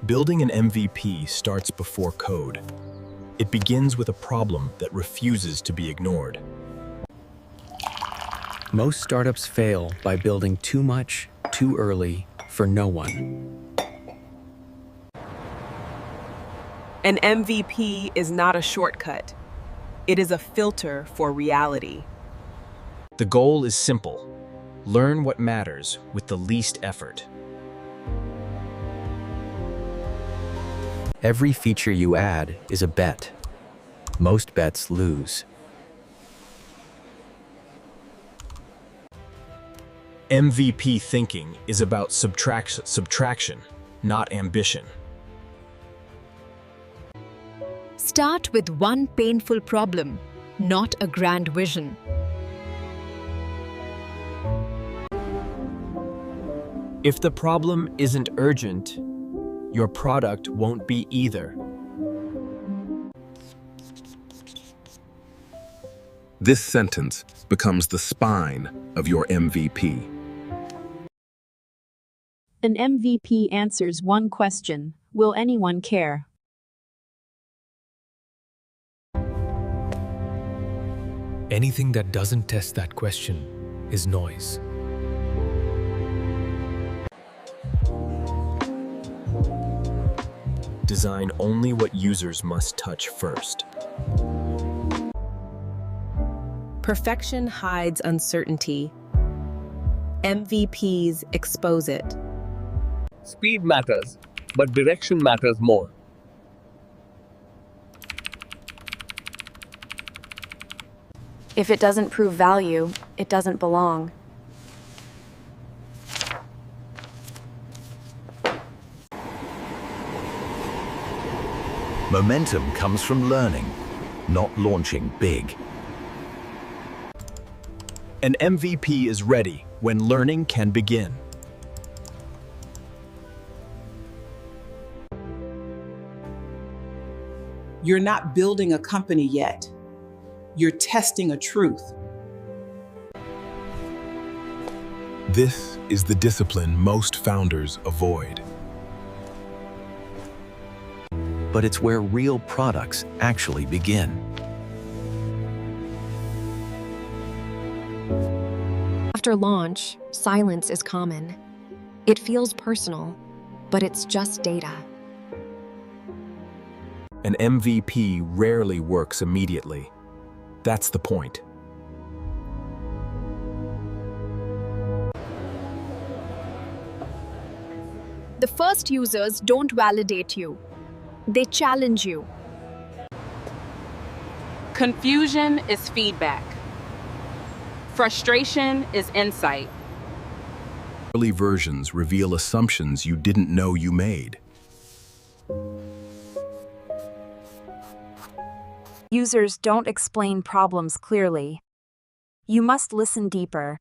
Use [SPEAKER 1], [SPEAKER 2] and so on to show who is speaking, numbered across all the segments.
[SPEAKER 1] Building an MVP starts before code. It begins with a problem that refuses to be ignored.
[SPEAKER 2] Most startups fail by building too much, too early, for no one.
[SPEAKER 3] An MVP is not a shortcut. It is a filter for reality.
[SPEAKER 1] The goal is simple. Learn what matters with the least effort.
[SPEAKER 2] Every feature you add is a bet. Most bets lose.
[SPEAKER 1] MVP thinking is about subtraction, not ambition.
[SPEAKER 4] Start with one painful problem, not a grand vision.
[SPEAKER 5] If the problem isn't urgent, your product won't be either.
[SPEAKER 6] This sentence becomes the spine of your MVP.
[SPEAKER 7] An MVP answers one question: will anyone care?
[SPEAKER 8] Anything that doesn't test that question is noise.
[SPEAKER 1] Design only what users must touch first.
[SPEAKER 3] Perfection hides uncertainty. MVPs expose it.
[SPEAKER 9] Speed matters, but direction matters more.
[SPEAKER 10] If it doesn't prove value, it doesn't belong.
[SPEAKER 11] Momentum comes from learning, not launching big.
[SPEAKER 1] An MVP is ready when learning can begin.
[SPEAKER 12] You're not building a company yet. You're testing a truth.
[SPEAKER 6] This is the discipline most founders avoid.
[SPEAKER 11] But it's where real products actually begin.
[SPEAKER 4] After launch, silence is common. It feels personal, but it's just data.
[SPEAKER 1] An MVP rarely works immediately. That's the point.
[SPEAKER 4] The first users don't validate you. They challenge you.
[SPEAKER 3] Confusion is feedback. Frustration is insight.
[SPEAKER 6] Early versions reveal assumptions you didn't know you made.
[SPEAKER 7] Users don't explain problems clearly. You must listen deeper.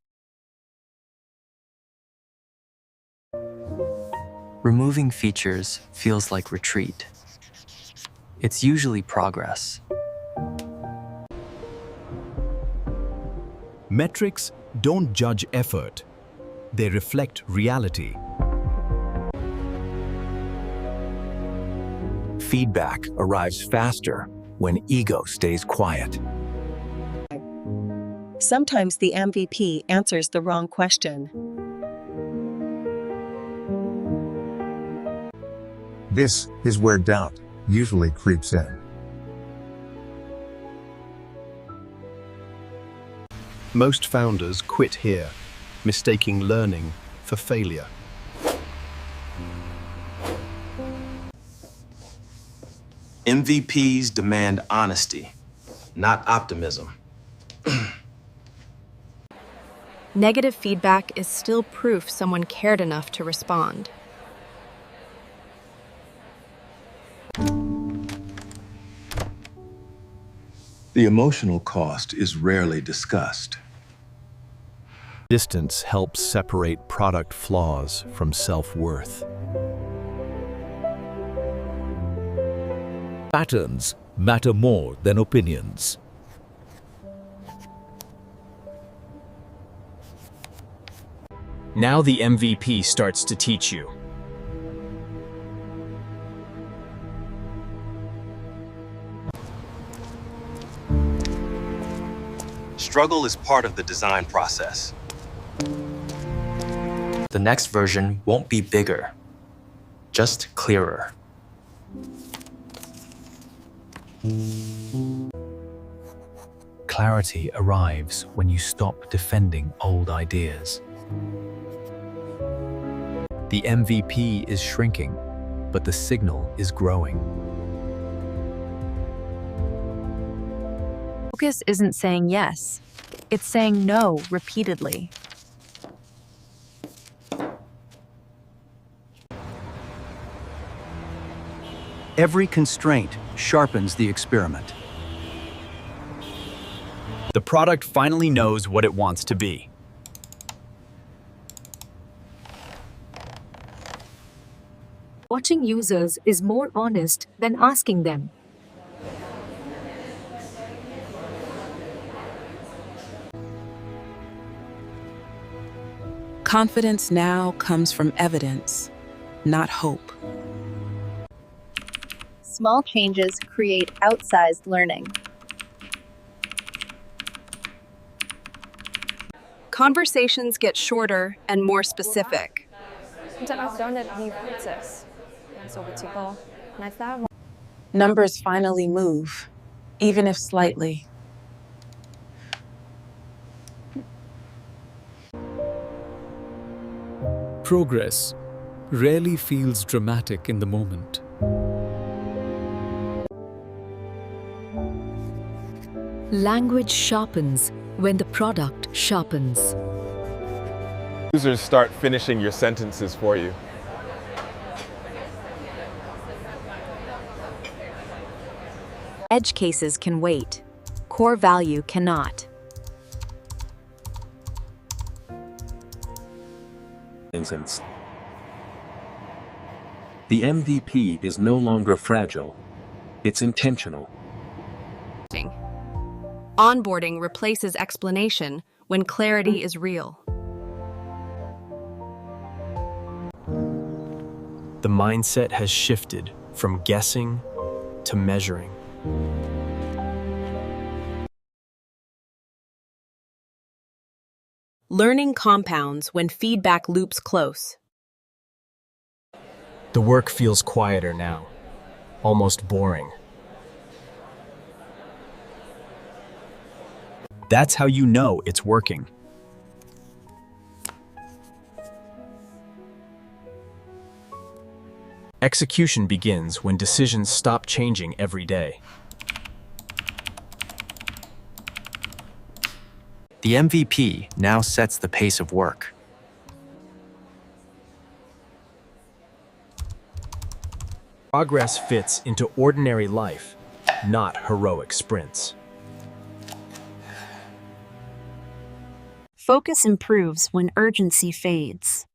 [SPEAKER 2] Removing features feels like retreat. It's usually progress.
[SPEAKER 1] Metrics don't judge effort. They reflect reality.
[SPEAKER 11] Feedback arrives faster when ego stays quiet.
[SPEAKER 13] Sometimes the MVP answers the wrong question.
[SPEAKER 14] This is where doubt usually creeps in.
[SPEAKER 1] Most founders quit here, mistaking learning for failure.
[SPEAKER 15] MVPs demand honesty, not optimism.
[SPEAKER 4] Negative feedback is still proof someone cared enough to respond.
[SPEAKER 6] The emotional cost is rarely discussed.
[SPEAKER 1] Distance helps separate product flaws from self-worth.
[SPEAKER 16] Patterns matter more than opinions.
[SPEAKER 1] Now the MVP starts to teach you.
[SPEAKER 15] Struggle is part of the design process.
[SPEAKER 17] The next version won't be bigger, just clearer.
[SPEAKER 11] Clarity arrives when you stop defending old ideas. The MVP is shrinking, but the signal is growing.
[SPEAKER 7] Focus isn't saying yes, it's saying no repeatedly.
[SPEAKER 18] Every constraint sharpens the experiment.
[SPEAKER 1] The product finally knows what it wants to be.
[SPEAKER 4] Watching users is more honest than asking them.
[SPEAKER 12] Confidence now comes from evidence, not hope.
[SPEAKER 19] Small changes create outsized learning.
[SPEAKER 3] Conversations get shorter and more specific.
[SPEAKER 12] Numbers finally move, even if slightly.
[SPEAKER 8] Progress rarely feels dramatic in the moment.
[SPEAKER 4] Language sharpens when the product sharpens.
[SPEAKER 20] Users start finishing your sentences for you.
[SPEAKER 7] Edge cases can wait. Core value cannot.
[SPEAKER 21] The MVP is no longer fragile. It's intentional.
[SPEAKER 3] Onboarding replaces explanation when clarity is real.
[SPEAKER 1] The mindset has shifted from guessing to measuring.
[SPEAKER 3] Learning compounds when feedback loops close.
[SPEAKER 1] The work feels quieter now, almost boring. That's how you know it's working. Execution begins when decisions stop changing every day.
[SPEAKER 17] The MVP now sets the pace of work.
[SPEAKER 1] Progress fits into ordinary life, not heroic sprints.
[SPEAKER 7] Focus improves when urgency fades.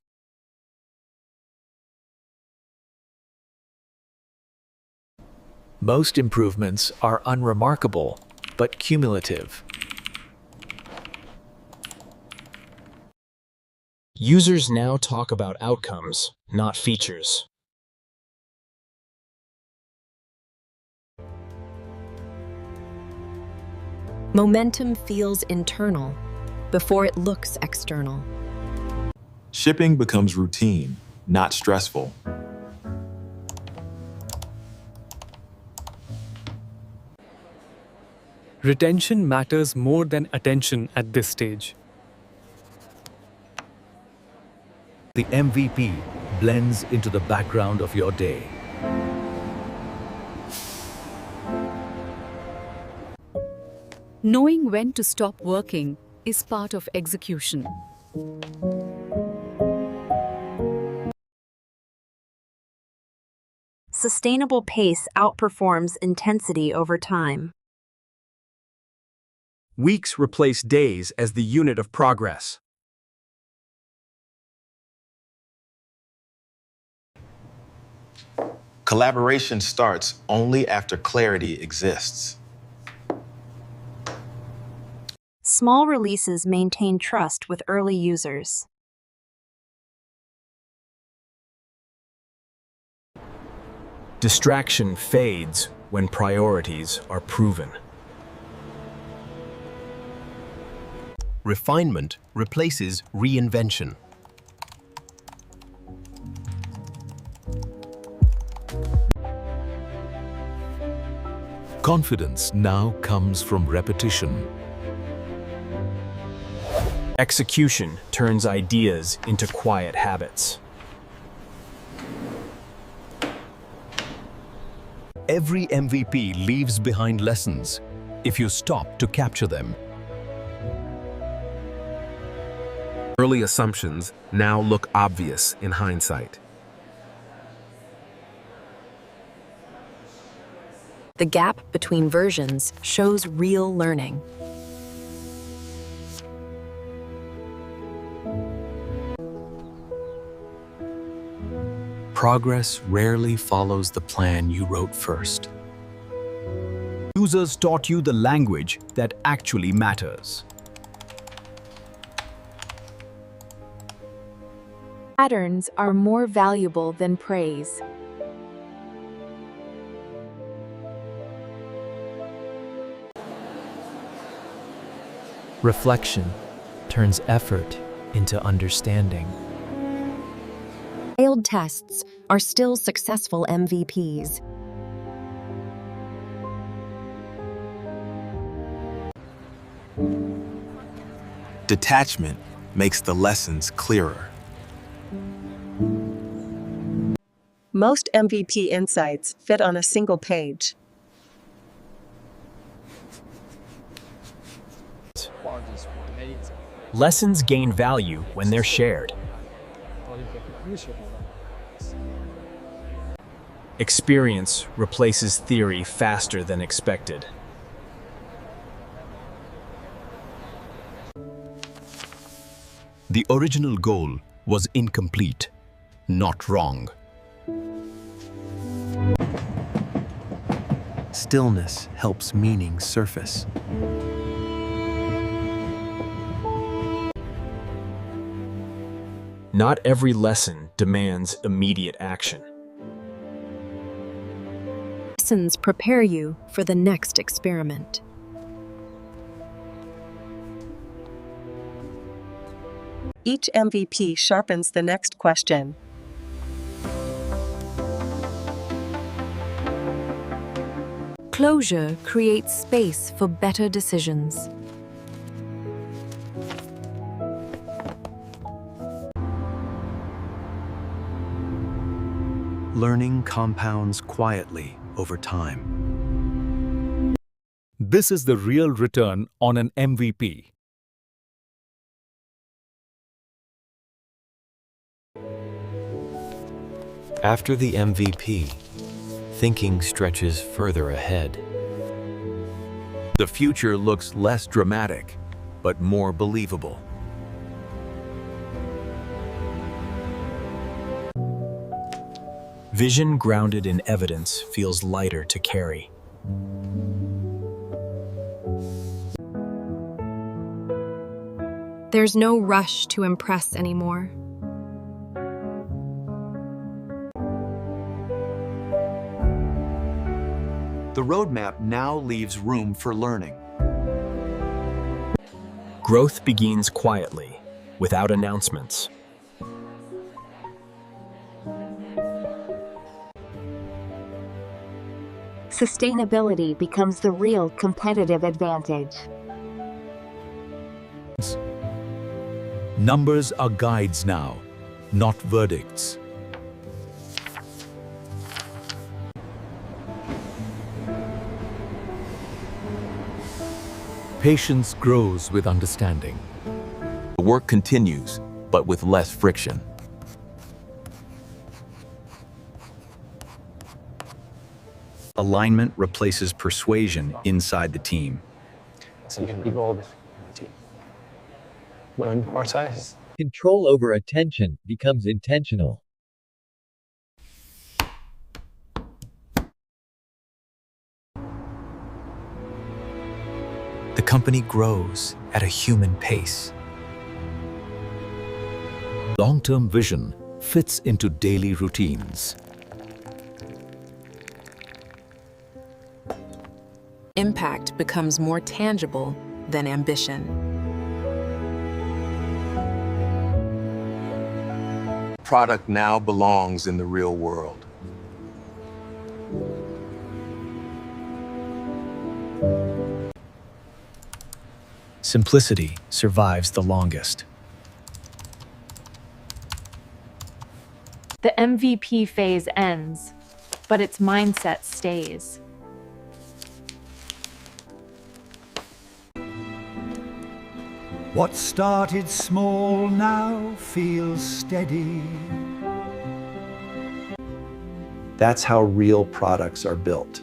[SPEAKER 2] Most improvements are unremarkable, but cumulative.
[SPEAKER 1] Users now talk about outcomes, not features.
[SPEAKER 4] Momentum feels internal before it looks external.
[SPEAKER 22] Shipping becomes routine, not stressful.
[SPEAKER 8] Retention matters more than attention at this stage.
[SPEAKER 16] The MVP blends into the background of your day.
[SPEAKER 23] Knowing when to stop working is part of execution.
[SPEAKER 7] Sustainable pace outperforms intensity over time.
[SPEAKER 18] Weeks replace days as the unit of progress.
[SPEAKER 15] Collaboration starts only after clarity exists.
[SPEAKER 7] Small releases maintain trust with early users.
[SPEAKER 1] Distraction fades when priorities are proven. refinement replaces reinvention.
[SPEAKER 16] Confidence now comes from repetition.
[SPEAKER 1] Execution turns ideas into quiet habits.
[SPEAKER 16] Every MVP leaves behind lessons if you stop to capture them.
[SPEAKER 18] Early assumptions now look obvious in hindsight.
[SPEAKER 4] The gap between versions shows real learning.
[SPEAKER 2] Progress rarely follows the plan you wrote first.
[SPEAKER 1] Users taught you the language that actually matters.
[SPEAKER 7] Patterns are more valuable than praise.
[SPEAKER 8] Reflection turns effort into understanding.
[SPEAKER 4] Failed tests are still successful MVPs.
[SPEAKER 22] Detachment makes the lessons clearer.
[SPEAKER 13] Most MVP insights fit on a single page.
[SPEAKER 1] Lessons gain value when they're shared. Experience replaces theory faster than expected.
[SPEAKER 6] The original goal was incomplete, not wrong.
[SPEAKER 2] Stillness helps meaning surface.
[SPEAKER 1] Not every lesson demands immediate action.
[SPEAKER 4] Lessons prepare you for the next experiment.
[SPEAKER 13] Each MVP sharpens the next question.
[SPEAKER 4] Closure creates space for better decisions.
[SPEAKER 2] Learning compounds quietly over time.
[SPEAKER 16] This is the real return on an MVP.
[SPEAKER 17] After the MVP, thinking stretches further ahead.
[SPEAKER 11] The future looks less dramatic, but more believable.
[SPEAKER 1] Vision grounded in evidence feels lighter to carry.
[SPEAKER 4] There's no rush to impress anymore.
[SPEAKER 11] The roadmap now leaves room for learning.
[SPEAKER 1] Growth begins quietly, without announcements.
[SPEAKER 5] Sustainability becomes the real competitive advantage.
[SPEAKER 16] Numbers are guides now, not verdicts. Patience grows with understanding.
[SPEAKER 22] The work continues, but with less friction.
[SPEAKER 6] Alignment replaces persuasion inside the team.
[SPEAKER 9] Control over attention becomes intentional.
[SPEAKER 2] The company grows at a human pace.
[SPEAKER 16] Long-term vision fits into daily routines.
[SPEAKER 3] Impact becomes more tangible than ambition.
[SPEAKER 11] product now belongs in the real world.
[SPEAKER 1] Simplicity survives the longest.
[SPEAKER 10] The MVP phase ends, but its mindset stays.
[SPEAKER 14] What started small now feels steady.
[SPEAKER 19] That's how real products are built.